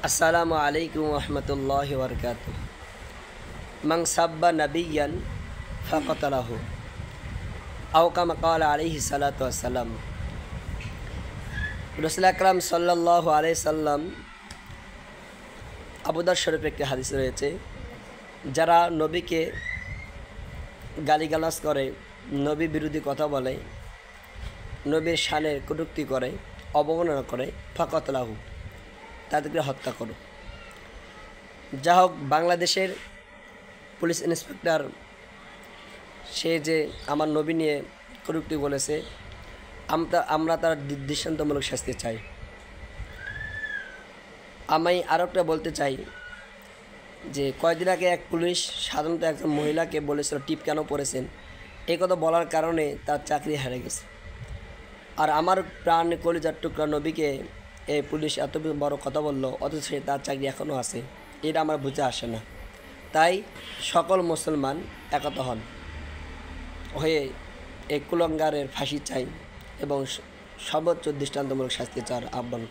আসসালামু আলাইকুম রহমতুল্লাহি ওয়া বারাকাতুহু। মান সাব্বা নাবিয়্যান ফাকাতালাহু আও কামা ক্বালা আলাইহি সালাতু ওয়াসসালাম। রাসূল আকরাম সাল্লাল্লাহু আলাইহি সাল্লাম আবু দাউদ শরীফে একটি হাদিস রয়েছে, যারা নবীকে গালিগালাজ করে, নবী বিরোধী কথা বলে, নবীর শানের কটূক্তি করে, অবমাননা করে, ফাকাতালাহু, তাদেরকে হত্যা করো। যা হোক, বাংলাদেশের পুলিশ ইন্সপেক্টর সে যে আমার নবী নিয়ে কটূক্তি বলেছে, আমরা তার দৃষ্টান্তমূলক শাস্তি চাই। আমি আরও একটা বলতে চাই যে কয়েকদিন আগে এক পুলিশ সাধারণত একজন মহিলাকে বলেছিল টিপ কেন পরেছেন, এই কথা বলার কারণে তার চাকরি হারিয়ে গেছে। আর আমার প্রাণ কলিজার টুকরা নবীকে এই পুলিশ এত বড় কথা বললো, অথচ তার চাকরি এখনও আছে। এটা আমার বুঝে আসে না। তাই সকল মুসলমান একতা হন হয়ে এই কুলঙ্গারের ফাঁসি চাই এবং সর্বোচ্চ দৃষ্টান্তমূলক শাস্তি চাওয়ার আহ্বান।